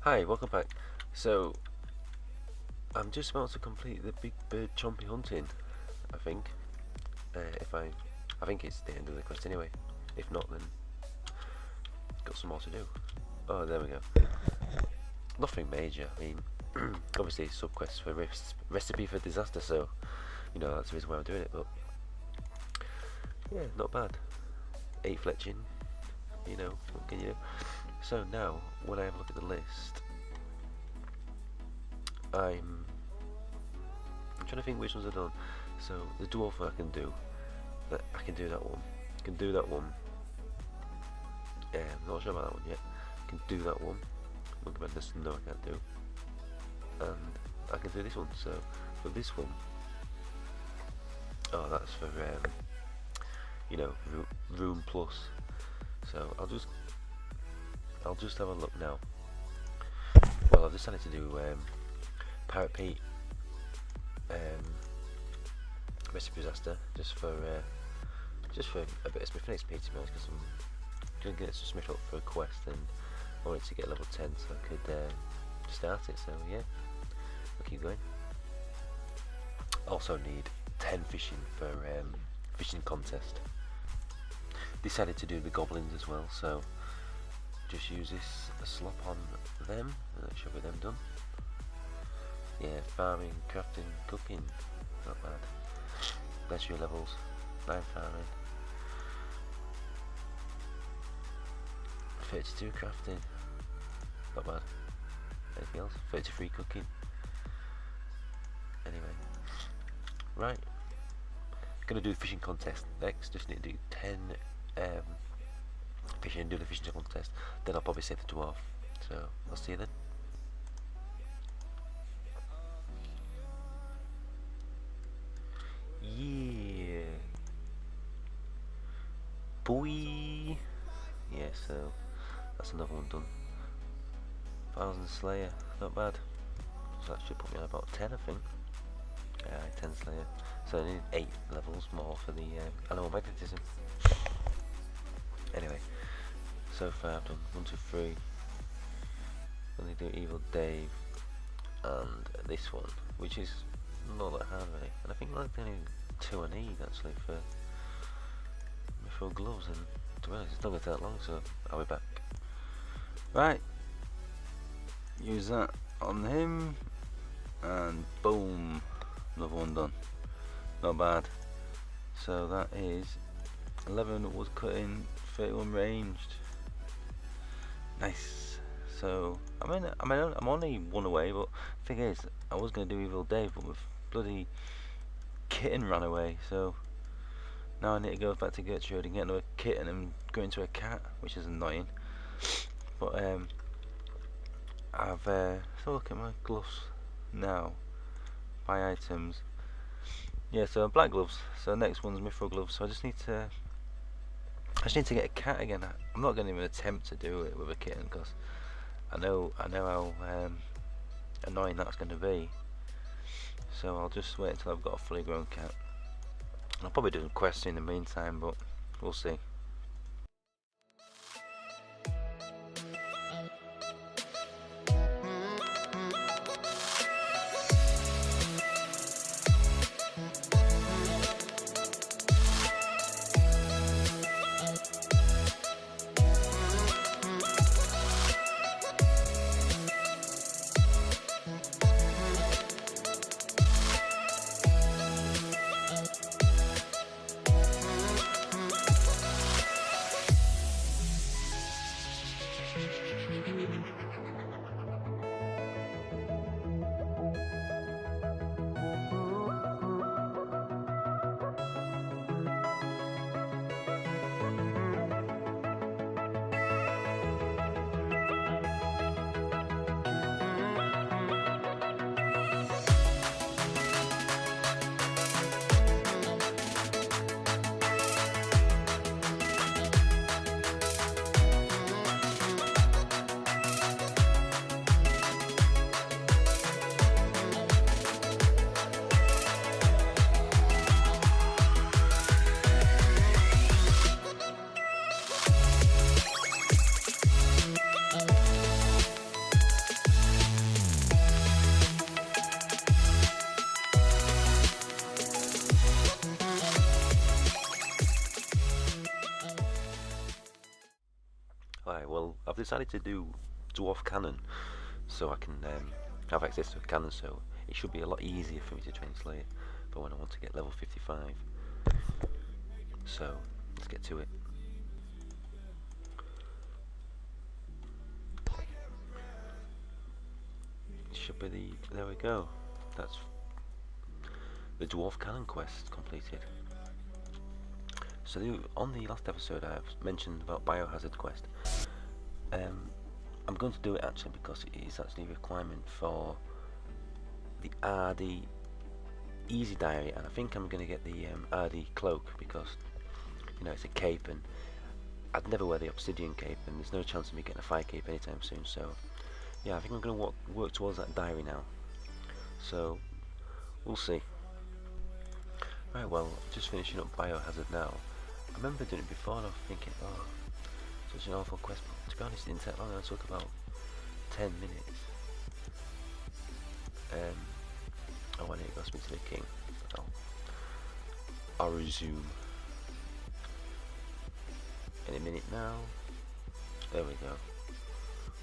Hi, welcome back. So, I'm just about to complete the big bird chompy hunting, I think. I think it's the end of the quest anyway. If not, then got some more to do. Oh, there we go. Nothing major. I mean, obviously subquests for recipe for disaster, so you know that's the reason why I'm doing it. But yeah, not bad. 8 fletching. You know, what can you do? So now, when I have a look at the list, I'm trying to think which ones I've done. So the dwarf I can do that one. I can do that one. Not sure about that one yet. I can do that one. Look about this. No, I can't do. And I can do this one. So for this one, oh, that's for you know, room plus. So I'll just have a look now. Well, I've decided to do Pirate Pete recipe disaster just for a bit of smithing XP, to be honest, because I'm going to get some smith up for a quest and I wanted to get level 10 so I could start it. So yeah, I'll keep going. Also need 10 fishing for fishing contest. Decided to do the goblins as well, so just use this slop on them and that should be them done. Yeah, farming, crafting, cooking, not bad. Legendary levels, 9 farming, 32 crafting, not bad. Anything else? 33 cooking. Anyway, right, gonna do the fishing contest next. Just need to do 10 fishing and do the fishing contest. Then I'll probably save the dwarf. So I'll see you then. Yeah, boy. Yeah, so that's another one done. 1000 Slayer, not bad. So that should put me on about 10, I think. 10 Slayer. So I need 8 levels more for the animal magnetism. Anyway, so far I've done 1, 2, 3. Only do Evil Dave and this one, which is not that hard really. And I think like the only 2 I need actually for gloves, and to be honest it's not going to take that long, so I'll be back. Right, use that on him and boom, another one done. Not bad. So that is 11 wood cutting, 31 ranged. Nice. So I'm only one away, but the thing is, I was going to do Evil Dave, but with bloody kitten ran away, so now I need to go back to Gertrude and get another kitten and go into a cat, which is annoying. But I've so look at my gloves now. Buy items. Yeah, so black gloves. So next one's mithril gloves. So I just need to get a cat again. I'm not going to even attempt to do it with a kitten because I know how annoying that's going to be. So I'll just wait until I've got a fully grown cat. I'll probably do some quests in the meantime, but we'll see. I've decided to do Dwarf Cannon, so I can have access to a cannon, so it should be a lot easier for me to train Slayer for when I want to get level 55. So, let's get to it. Should be there we go. That's the Dwarf Cannon quest completed. So on the last episode I've mentioned about Biohazard quest. I'm going to do it actually because it is actually a requirement for the RD Easy Diary, and I think I'm going to get the RD Cloak because, you know, it's a cape and I'd never wear the Obsidian cape and there's no chance of me getting a fire cape anytime soon, so yeah, I think I'm going to work towards that diary now, so we'll see. Right, well, just finishing up Biohazard now. I remember doing it before and I was thinking, oh, such an awful quest, but to be honest it didn't take long, it took about 10 minutes. Oh, I need to go speak to the king. I'll resume in a minute now. There we go.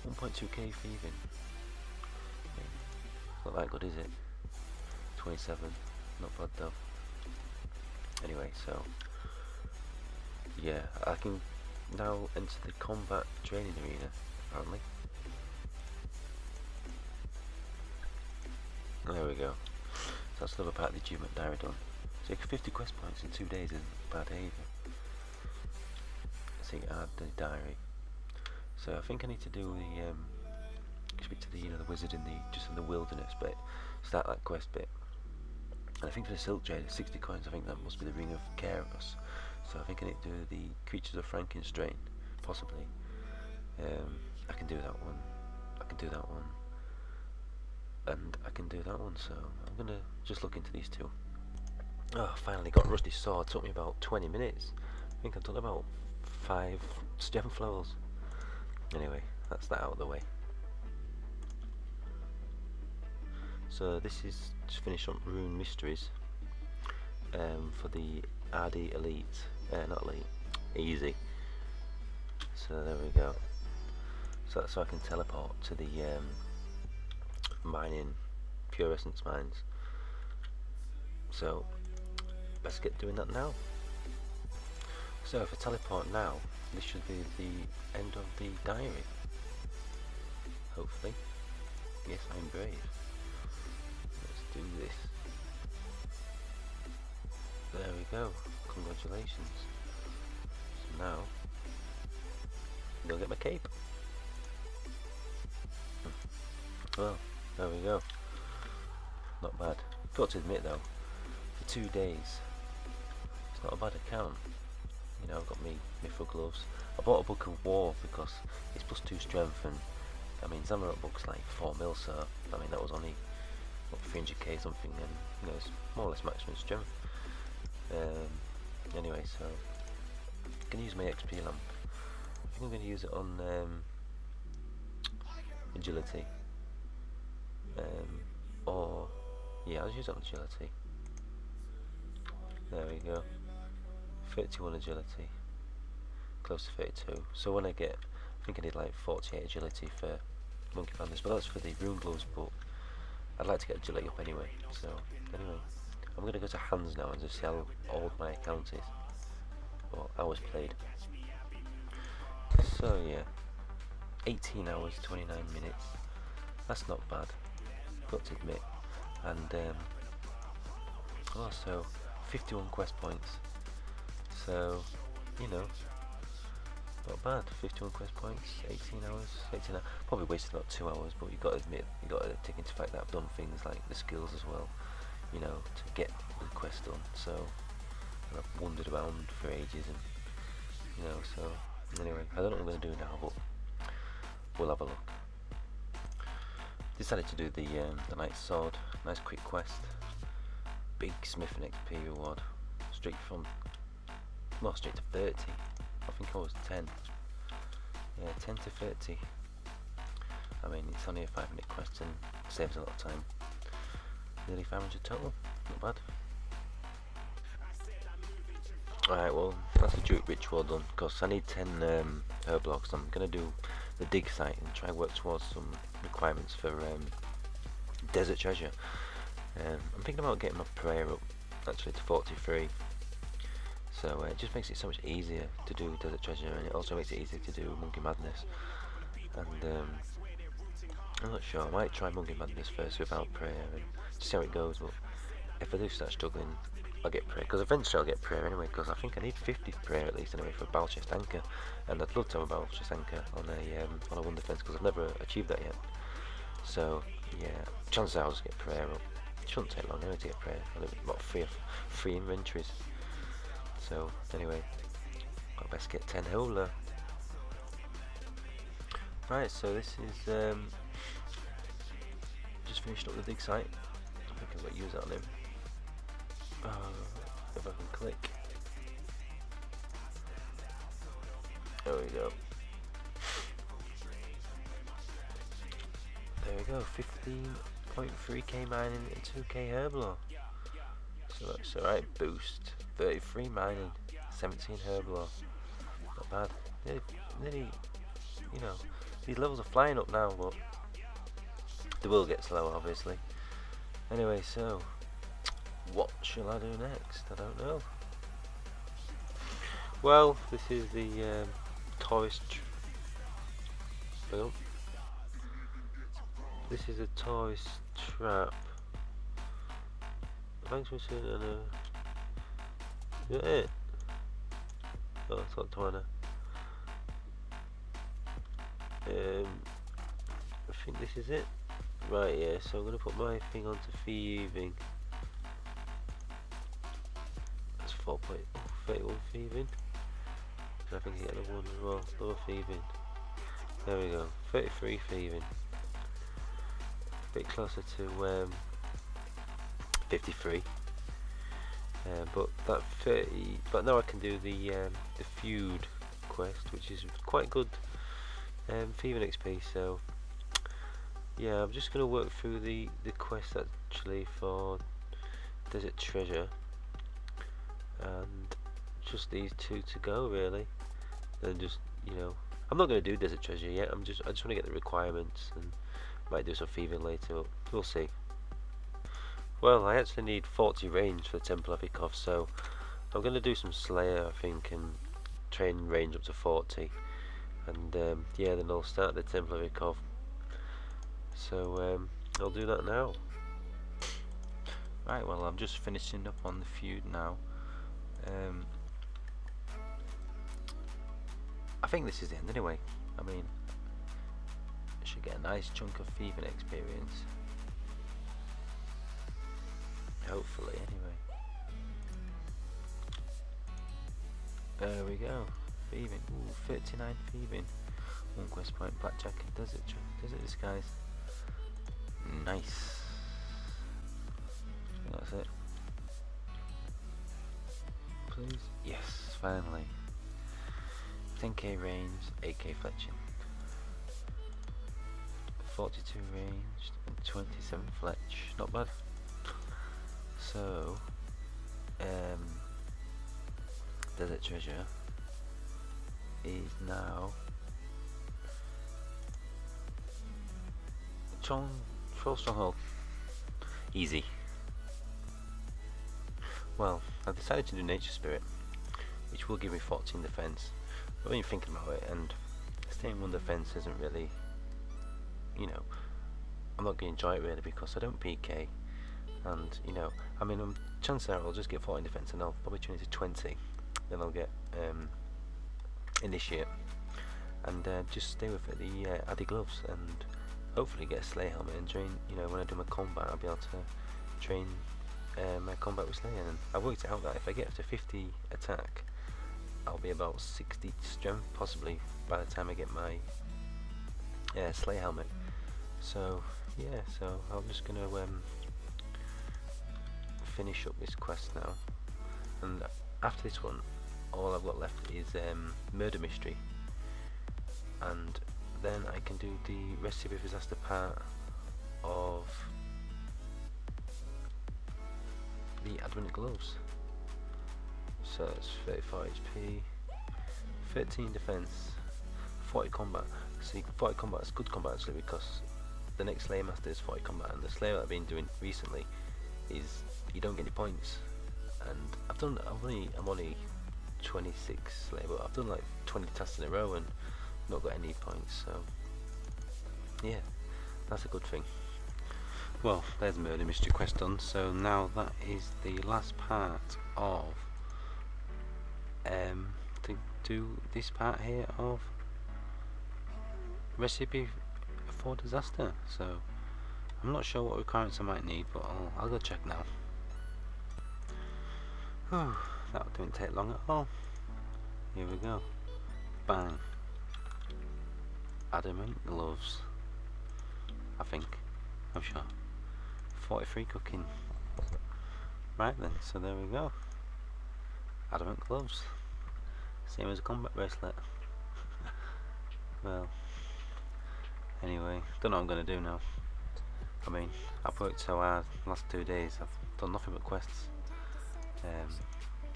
1.2k thieving. Not that good, is it? 27. Not bad though. Anyway, so yeah, I can now enter the combat training arena, apparently. There we go. So that's another part of the achievement diary done. So 50 quest points in 2 days isn't bad either. Let's see, add the diary. So I think I need to do the speak to the the wizard in the wilderness bit, start that quest bit. And I think for the silk jade, 60 coins. I think that must be the ring of Keros. So I think I need to do the creatures of Frankenstein, possibly. I can do that one. I can do that one. And I can do that one, so I'm gonna just look into these two. Oh, I finally got Rusty Sword. It took me about 20 minutes. I think I've done about 5 gem flows. Anyway, that's that out of the way. So this is just finish up Rune Mysteries for the RD Elite, not Elite, Easy. So there we go. So that's so I can teleport to the mining, pure essence mines. So let's get doing that now. So if I teleport now, this should be the end of the diary. Hopefully. Yes, I'm brave. Let's do this. There we go. Congratulations. So now, I'm gonna get my cape. Well, there we go. Not bad. Got to admit though, for 2 days, it's not a bad account. You know, I've got me Mithril gloves. I bought a book of war because it's +2 strength, and I mean Zamorak book's like 4 mil, so I mean that was only what 300k something, and you know it's more or less maximum strength. Anyway, so I'm gonna use my XP lamp. I think I'm gonna use it on agility. Or yeah, I'll use it on agility. There we go. 31 agility, close to 32. So when I get, I think I need like 48 agility for Monkey Pandas, but that's for the rune gloves. But I'd like to get agility up anyway. So anyway, I'm gonna go to hands now and just see how old my account is, or hours played. So yeah, 18 hours 29 minutes. That's not bad, got to admit. And also 51 quest points. So, you know, not bad. 51 quest points, 18 hours, 18 hours. Probably wasted about 2 hours, but you got to admit, you got to take into fact that I've done things like the skills as well, you know, to get the quest done. So, and I've wandered around for ages, and you know, so anyway, I don't know what I'm going to do now, but we'll have a look. Decided to do the Knight's Sword, nice quick quest, big Smith and XP reward, straight from, well, straight to 30. I think I was 10. Yeah, 10 to 30. I mean, it's only a 5-minute quest and saves a lot of time. Nearly 500 total, not bad. Alright, well, that's the Druid ritual done, because I need 10 herb blocks. I'm going to do the dig site and try and work towards some requirements for desert treasure. I'm thinking about getting my prayer up actually to 43, so it just makes it so much easier to do desert treasure, and it also makes it easier to do monkey madness. And I'm not sure, I might try monkey madness first without prayer and see how it goes, but if I do start struggling I'll get prayer, because eventually I'll get prayer anyway, because I think I need 50 prayer at least anyway for a battle chest anchor, and I'd love to have a battle chest anchor on a one defense, because I've never achieved that yet. So yeah, chances are I'll just get prayer up. It shouldn't take long anyway to get prayer. I think about three inventories. So anyway, I'll best get 10 holder. Right, so this is just finished up the dig site. I think I've got to use that on him. If I can click. There we go. There we go. 15.3k mining and 2k herbal. So that's alright. Boost. 33 mining, 17 herbal. Not bad. Nearly, you know, these levels are flying up now, but they will get slower, obviously. Anyway, so what shall I do next? I don't know. Well, this is the tourist. This is a tourist trap. Thanks for saying that. Is that it? Oh, it's not Twana. I think this is it. Right, yeah, so I'm going to put my thing onto thieving. That's 4.31 thieving. And I think I get another one as well, another thieving. There we go, 33 thieving. A bit closer to 53. But that 30, but now I can do the feud quest, which is quite good thieving XP. So yeah, I'm just going to work through the quest actually for desert treasure, and just these two to go really. Then just, you know, I'm not going to do desert treasure yet. I just want to get the requirements, and might do some thieving later, but we'll see. Well, I actually need 40 range for the Temple of Ikov, so I'm going to do some Slayer, I think, and train range up to 40, and yeah, then I'll start the Temple of Ikov. So I'll do that now. Right, well, I'm just finishing up on the feud now. I think this is the end anyway. I mean, I should get a nice chunk of thieving experience. Hopefully, anyway. There we go. Thieving. Ooh, 39 thieving. One quest point, blackjack and desert disguise. Nice. That's it. Please. Yes, finally. 10k range, 8k fletching. 42 ranged and 27 fletch. Not bad. So, desert treasure is now Troll Stronghold. Easy. Well, I decided to do Nature Spirit, which will give me 14 defense. But when you're thinking about it, and staying 1 defense isn't really, you know, I'm not going to enjoy it really because I don't PK, and you know, I mean, chances are I'll just get 14 defense and I'll probably turn it to 20, then I'll get Initiate, and just stay with it, the Addy gloves, and hopefully get a Slayer helmet and train. You know, when I do my combat, I'll be able to train my combat with Slayer. And I worked out that if I get to 50 attack, I'll be about 60 strength possibly by the time I get my Slayer helmet. So yeah, so I'm just gonna finish up this quest now, and after this one, all I've got left is Murder Mystery, and then I can do the Recipe of Disaster part of the Advent Gloves. So it's 34 HP, 13 defense, 40 combat. See, 40 combat is good combat actually, because the next Slayer Master is 40 combat, and the Slayer that I've been doing recently is you don't get any points. And I'm only 26 Slayer, but I've done like 20 tasks in a row and not got any points. So yeah, that's a good thing. Well, there's Murder Mystery Quest done. So now that is the last part of to do this part here of Recipe for Disaster. So I'm not sure what requirements I might need, but I'll go check now. Whew, that didn't take long at all. Here we go. Bang. Adamant gloves. I think. I'm sure. 43 cooking. Right then, so there we go. Adamant gloves. Same as a combat bracelet. Well, anyway, don't know what I'm going to do now. I mean, I've worked so hard the last 2 days, I've done nothing but quests.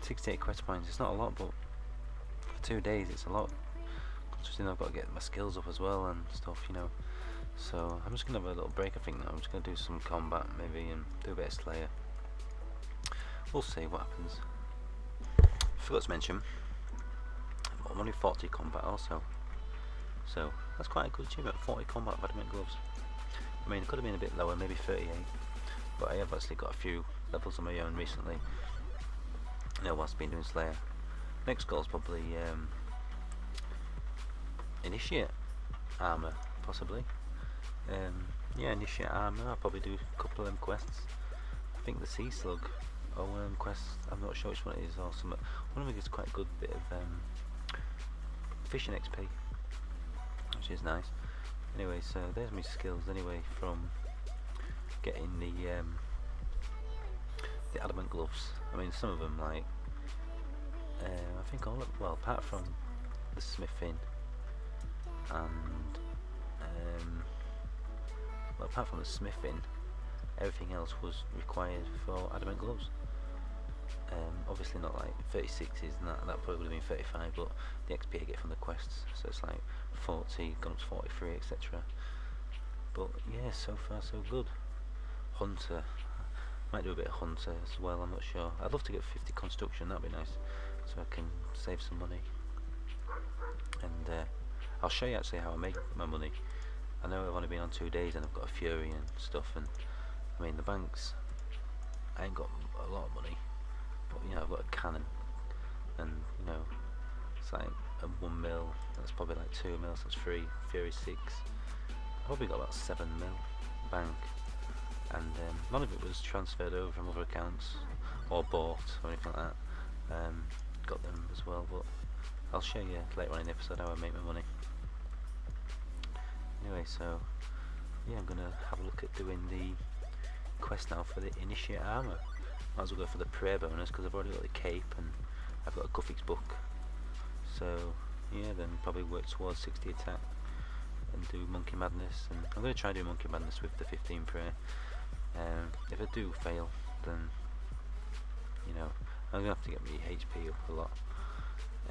68 quest points, it's not a lot, but for 2 days it's a lot. Considering I've got to get my skills up as well and stuff, you know. So I'm just going to have a little break, I think now. I'm just going to do some combat maybe and do a bit of Slayer. We'll see what happens. Forgot to mention, I'm only 40 combat also. So that's quite a good achievement, 40 combat of Adamant gloves. I mean, it could have been a bit lower, maybe 38. But I have actually got a few levels of my own recently. You know, whilst being doing Slayer. Next goal is probably Initiate Armor, possibly. Yeah, Initiate Armor. I'll probably do a couple of them quests. I think the Sea Slug quest, I'm not sure which one it is, or some. One of them gives quite a good bit of fishing XP, which is nice. Anyway, so there's my skills anyway from getting the Adamant gloves. I mean, some of them, like I think all of, well, apart from the smithing and well, apart from the smithing, everything else was required for Adamant gloves. Obviously not like 36s, and that probably would have been 35, but the XP I get from the quests, so it's like 40, gone up to 43, etc. But yeah, so far so good. Hunter, might do a bit of Hunter as well, I'm not sure. I'd love to get 50 construction, that'd be nice, so I can save some money. And I'll show you actually how I make my money. I know I've only been on 2 days and I've got a Fury and stuff, and I mean the banks, I ain't got a lot of money, but you know, I've got a cannon, and you know, it's like a 1 mil, that's probably like 2 mil, so that's 3, Fury 6, I've probably got about 7 mil bank, and none of it was transferred over from other accounts, or bought, or anything like that. Got them as well, but I'll show you later on in the episode how I make my money. Anyway, so yeah, I'm gonna have a look at doing the quest now for the Initiate Armor. Might as well go for the prayer bonus, because I've already got the cape and I've got a Guffix book. So yeah, then probably work towards 60 attack and do Monkey Madness, and I'm going to try to do Monkey Madness with the 15 prayer. If I do fail, then you know, I'm going to have to get my HP up a lot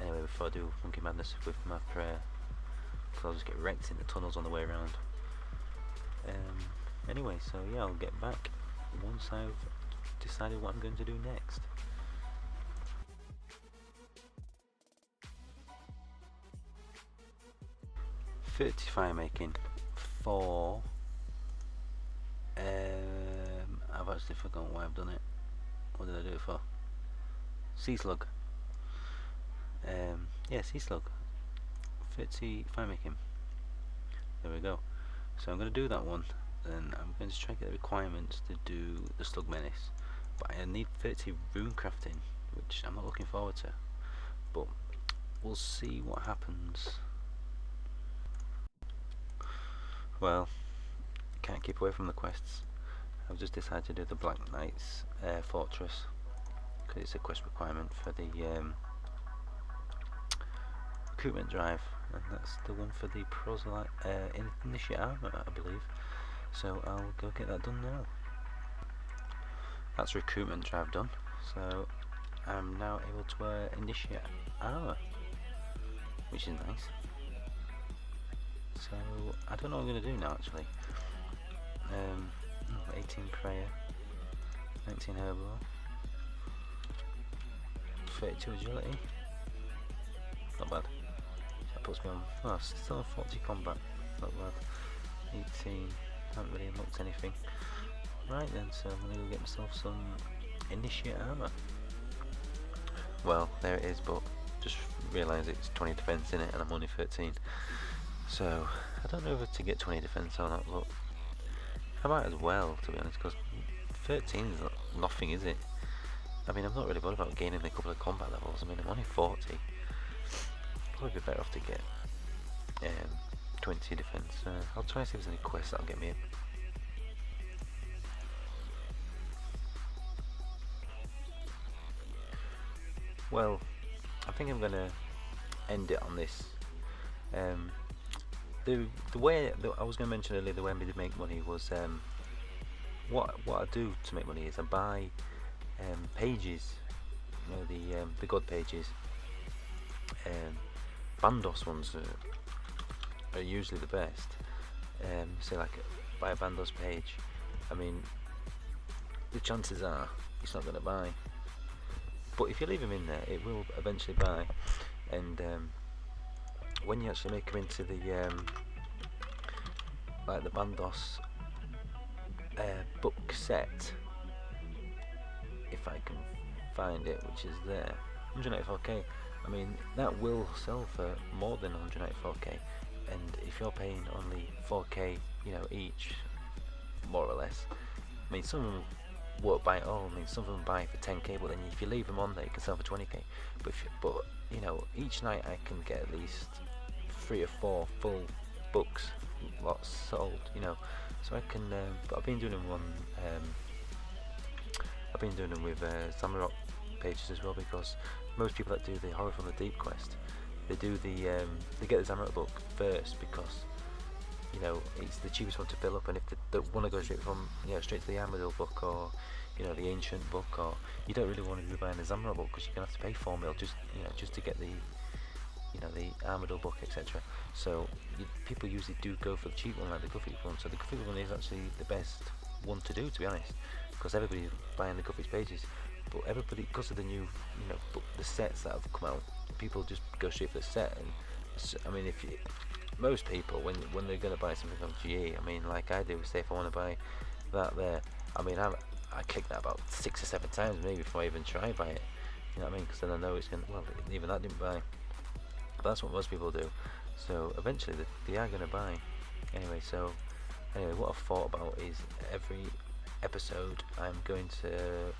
anyway before I do Monkey Madness with my prayer, because I'll just get wrecked in the tunnels on the way around. Anyway, so yeah, I'll get back once I've decided what I'm going to do next. Fire making for I've actually forgotten why I've done it. What did I do it for? Sea Slug. Yeah, Sea Slug. 30 fire making. There we go. So I'm going to do that one, and I'm going to try to get the requirements to do the Slug Menace. But I need 30 rune crafting, which I'm not looking forward to. But we'll see what happens. Well, can't keep away from the quests. I've just decided to do the Black Knight's Fortress, because it's a quest requirement for the recruitment drive, and that's the one for the Proselyte Initiate Armor, I believe. So I'll go get that done now. That's recruitment drive done, so I'm now able to wear Initiate Armor, which is nice. So I don't know what I'm going to do now actually. 18 prayer, 19 herbal, 32 agility. Not bad. That puts me on. Oh, still on 40 combat. Not bad. 18. Haven't really unlocked anything. Right then, so I'm gonna go get myself some initiate armor. Well, there it is, but just realise it's 20 defense in it, and I'm only 13. So I don't know if to get 20 defense or not, but I might as well, to be honest, because 13 is nothing, is it? I mean, I'm not really bothered about gaining a couple of combat levels. I mean, I'm only 40. Probably be better off to get 20 defense. I'll try and see if there's any quests that'll get me in. Well, I think I'm gonna end it on this. The way I was going to mention earlier, the way I did make money was what I do to make money is I buy pages, you know, the god pages. Bandos ones are usually the best. Say like buy a Bandos page. I mean, the chances are it's not going to buy, but if you leave them in there, it will eventually buy. And when you actually make them into the like the Bandos book set, if I can find it, which is there, 194k. I mean, that will sell for more than 194k, and if you're paying only 4k, you know, each, more or less. I mean, some of them won't buy it all. I mean, some of them buy for 10k, but then if you leave them on there, you can sell for 20k. But you know, each night I can get at least 3 or 4 full books lots sold. You know, so I can. But I've been doing them on. I've been doing them with Zamarok pages as well, because most people that do the Horror from the Deep quest, they do the they get the Zamarok book first, because you know it's the cheapest one to fill up, and if they want to go straight from straight to the Armadillo book, or you know the Ancient book, or you don't really want to be buying the Zamarok book because you're gonna have to pay 4 mil just to get the the Armadillo book, etc. So people usually do go for the cheap one, like the Guffey one. So the Guffey one is actually the best one to do, to be honest, because everybody's buying the Guffey's pages. But everybody, because of the new, the sets that have come out, people just go straight for the set. And I mean, most people, when they're going to buy something on GE, I mean, like I do, say if I want to buy that there, I mean, I click that about 6 or 7 times maybe before I even try buy it. You know what I mean? Because then I know it's going to, well, even that didn't buy. But that's what most people do. So eventually they are going to buy. Anyway, what I've thought about is every episode I'm going to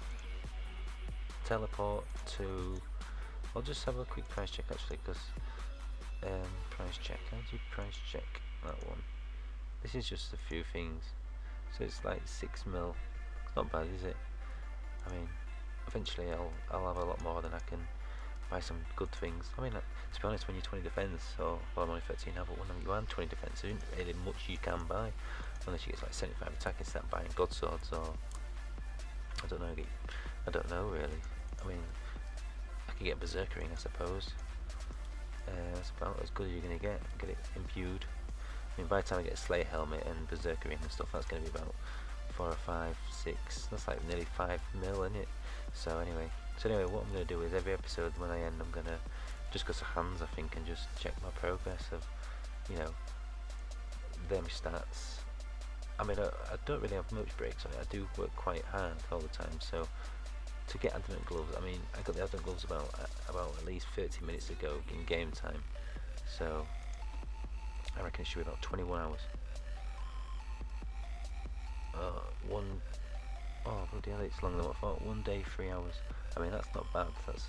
teleport to. I'll just have a quick price check actually, because price check. How do you price check that one? This is just a few things. So it's like 6 mil. It's not bad, is it? I mean, eventually I'll have a lot more than I can buy some good things. I mean, to be honest, when you're 20 defense, or well, I'm only 13 now, but when you are 20 defense, there isn't really much you can buy, unless you get like 75 attack and start buying god swords, or I don't know really. I mean, I could get berserker ring, I suppose. That's about as good as you're gonna get it imbued. I mean, by the time I get a Slayer helmet and berserker ring and stuff, that's gonna be about 4 or 5, 6. That's like nearly 5 mil, isn't it? So anyway, what I'm gonna do is every episode when I end, I'm gonna just go to hands, I think, and just check my progress of, them stats. I mean, I don't really have much breaks on it. I do work quite hard all the time. So to get adamant gloves, I mean, I got the adamant gloves about at least 30 minutes ago in game time. So I reckon it should be about 21 hours. Bloody hell, it's longer than what I thought. 1 day, 3 hours. I mean, that's not bad. That's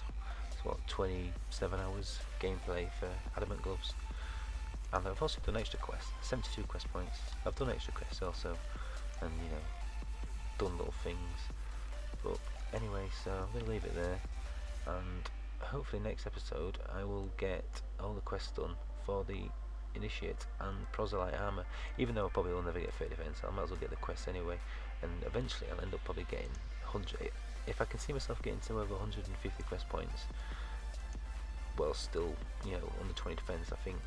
what, 27 hours gameplay for adamant gloves. And I've also done extra quests, 72 quest points. I've done extra quests also, and done little things. But anyway, so I'm going to leave it there, and hopefully next episode I will get all the quests done for the Initiate and Proselyte armor. Even though I probably will never get 30 defense, I might as well get the quests anyway, and eventually I'll end up probably getting 100. If I can see myself getting to over 150 quest points, well, still, under 20 defense, I think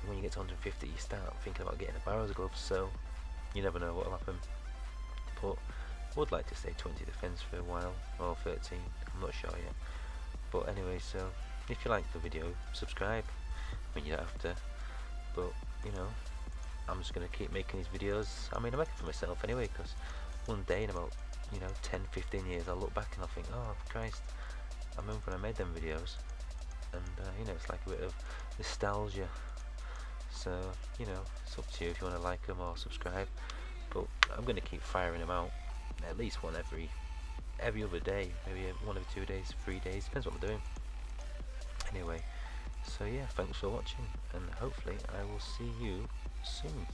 when you get to 150, you start thinking about getting a Barrows glove. So you never know what will happen. But would like to say 20 defense for a while, or 13. I'm not sure yet. But anyway, so if you like the video, subscribe. I mean, you don't have to, but you know, I'm just gonna keep making these videos. I mean, I make it for myself anyway, because one day in about 10-15 years, I'll look back and I'll think, oh Christ, I remember when I made them videos, and it's like a bit of nostalgia. So it's up to you if you want to like them or subscribe. But I'm gonna keep firing them out, at least one every other day, maybe 1 or 2 days, 3 days, depends what I'm doing. Anyway, so yeah, thanks for watching, and hopefully I will see you soon.